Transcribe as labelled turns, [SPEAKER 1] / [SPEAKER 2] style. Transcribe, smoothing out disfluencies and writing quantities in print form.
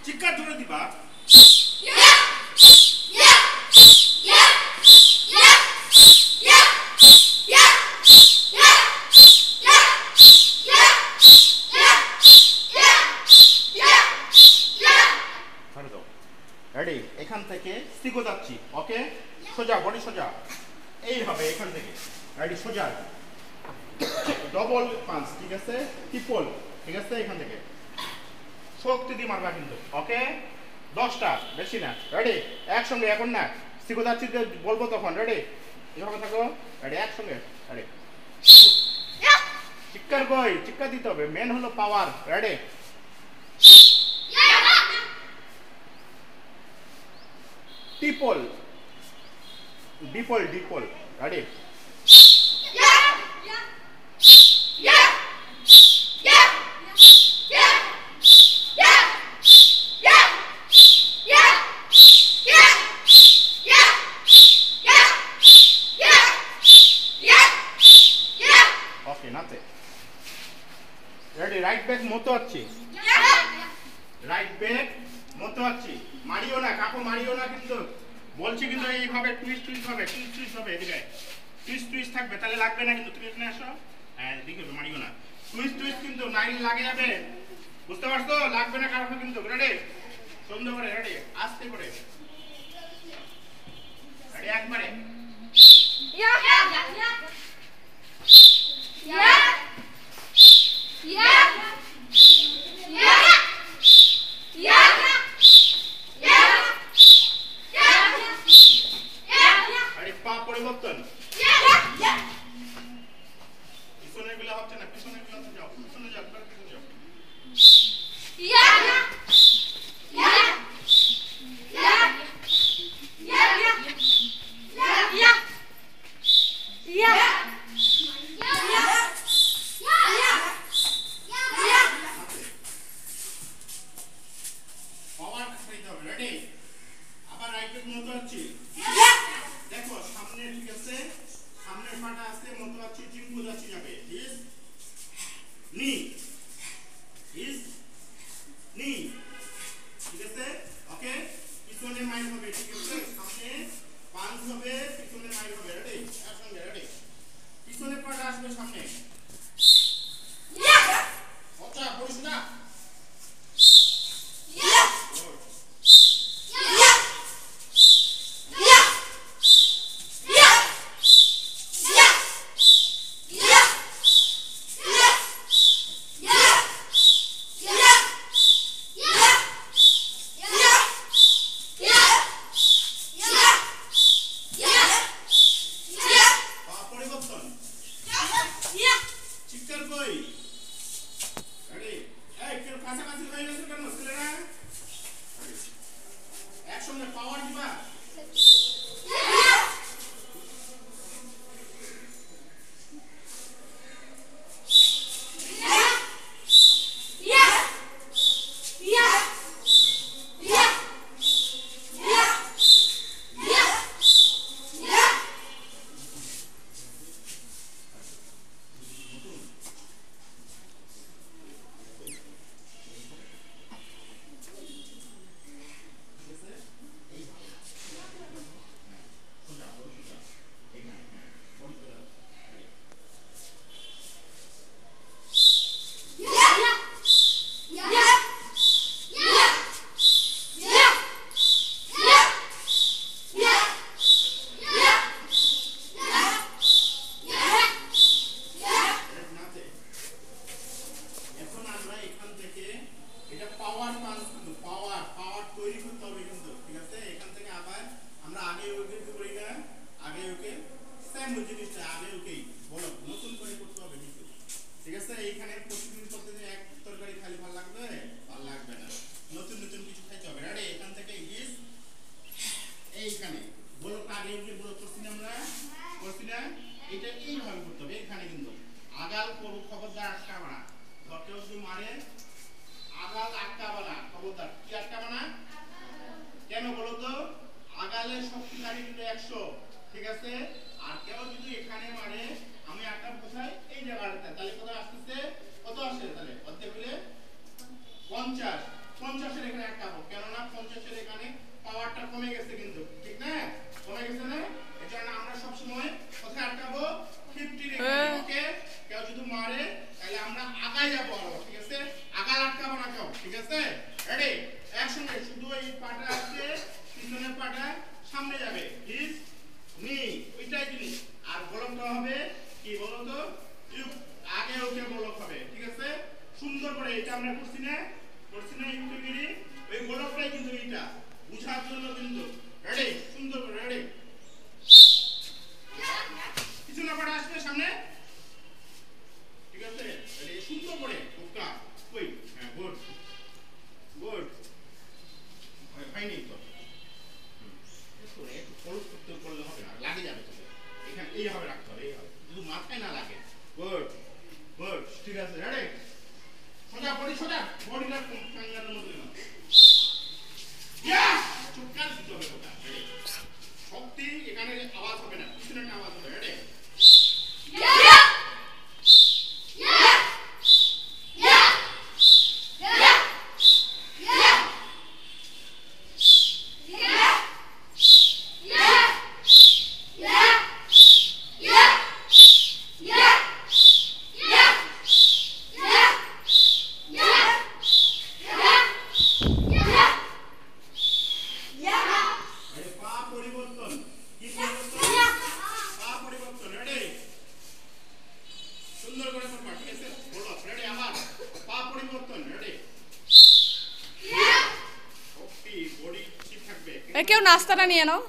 [SPEAKER 1] চিৎকার জোরে দিবা। রেডি? এখান থেকে সিকো যাচ্ছি, ওকে? সোজা, বডি সোজা, এইভাবে এখান থেকে। রেডি? সোজা, ডবল পাঞ্চ, ঠিক আছে? ট্রিপল, ঠিক আছে? এখান থেকে শক্তি দিয়ে মারবা কিন্তু, ওকে? 10টা, বেশি না। রেডি? একসঙ্গে, এখন না, সিকো যাচ্ছি বলবো তখন। রেডি? এভাবে থাকো। রেডি? একসঙ্গে। রেডি? চিৎকার কই? চিৎকার দিতে হবে, মেন হলো পাওয়ার। রেডি? ট্রিপল, ডিপল, ডিপল। রেডি? ওকে, নাচে। রেডি? রাইট ব্যাক মতো আছি, রাইট ব্যাক মতো আছি। মারিও না কাকু, মারিও না কিন্তু বলছি, কিন্তু এইভাবে টুইস্ট টুইস্ট হবে, টুইস্ট টুইস্ট হবে। এদিকে টুইস্ট টুইস্ট থাকবে, তাহলে লাগবে না কিন্তু। তুমি এখানে আসো, হ্যাঁ এদিকে মারিও না। টুইস্ট টুইস্ট কিন্তু নাইল লাগে যাবে, বুঝতে পারছো? লাগবে না কারো কিন্তু। রেডি? সুন্দর করে। রেডি? আস্তে করে। রেডি? একবারে। পা পরিবর্তন, পিছনের গুলো হচ্ছে না, পিছনের গুলো যাও, পিছনে যাও, পিছনে যাও। পাওয়ার খাটাইতে হবে। রেডি? আবার রাইট ব্যাক মতো আছি, দেখো সামনে, ঠিক আছে? সামনের পাটা আছে, মতো আছি, চিম্পু যাচ্ছি যাবে। ইস নি, ইস নি, ঠিক আছে? ওকে? পিছনে মাইল হবে, ঠিক আছে? সামনে পাঞ্চ হবে, পিছনে মাইল হবে। রেডি? একসঙ্গে। রেডি? পিছনে পাটা আসবে সামনে, ওটা বসে না। চিৎকার কই? রেডি? এই কেউ কাছাকাছি হয়ে গেছে কেন ছেলেরা? একসঙ্গে পাওয়ার দিবা। এইখানে প্রতিদিন প্রতিদিন এক তরকারি খালি ভালো লাগবে? ভালো লাগবে না, নতুন নতুন কিছু খাইতে হবে। রেডি? এখান থেকে ইস এইখানে বলো, আগে উঠে বলো, করছি না আমরা? করছি না? এটা এইভাবে করতে হবে। এখানে কিন্তু আগাল করবো, খবরদার আটকাবা না। কেউ যদি মারে আগাল আটকাবা না, খবরদার। কি আটকাবা না? কেন বলো তো? আগালের শক্তিশালী কিন্তু 100, ঠিক আছে? আর কেউ যদি এখানে মারে, আমি আটকাব কোথায়? এই জায়গাটাতে। তাহলে কোথায় আসতেছে? কত আসে? তাহলে অর্ধেক হলে 50, 50 এর এখানে আটকাবো। আগাই যাবো আরো, ঠিক আছে? আগা আটকাবো না কেউ, ঠিক আছে? রেডি? একসঙ্গে শুধু এই পাটা আসছে, পিছনের পাটা সামনে যাবে, হিপ নি, ওইটাই জিনিস। আর বলকটা হবে কি বলো তো? আগে ওকে বলক হবে, ঠিক আছে? সুন্দর করে এটা আমরা করছি না ইউটিউবেরই ওই বলকটাই কিন্তু এইটা বুঝার জন্য কিন্তু। রেডি? সুন্দর করে রেডি? পিছনের পাটা আসবে সামনে, ঠিক আছে? রেডি? সুন্দর করে ওকা কই, হ্যাঁ গুড গুড, ফাইনি তো একটু ফলো করতে করলে হবে না, লাগে যাবে তো এখানে এইভাবে রাখতে হবে, এইভাবে শুধু মাথায় না লাগে। গুড গুড, ঠিক আছে? রেডি? সোজা বডিটা কাঙ্গারের মধ্যে না, ইয়া চুপকার দিতে হবে ওটা। রেডি? শক্তি এখানে আওয়াজ হবে না, পিছনে একটা আওয়াজ হবে। রেডি? পা পরিবর্তন, কি পরিবর্তন? পা পরিবর্তন। রেডি? সুন্দর করে করবা, ঠিক আছে? বলো রেডি? আবার পা পরিবর্তন। রেডি? শক্তি বডি ঠিক থাকবে।
[SPEAKER 2] কেউ নাস্তাটা নিয়ে নাও।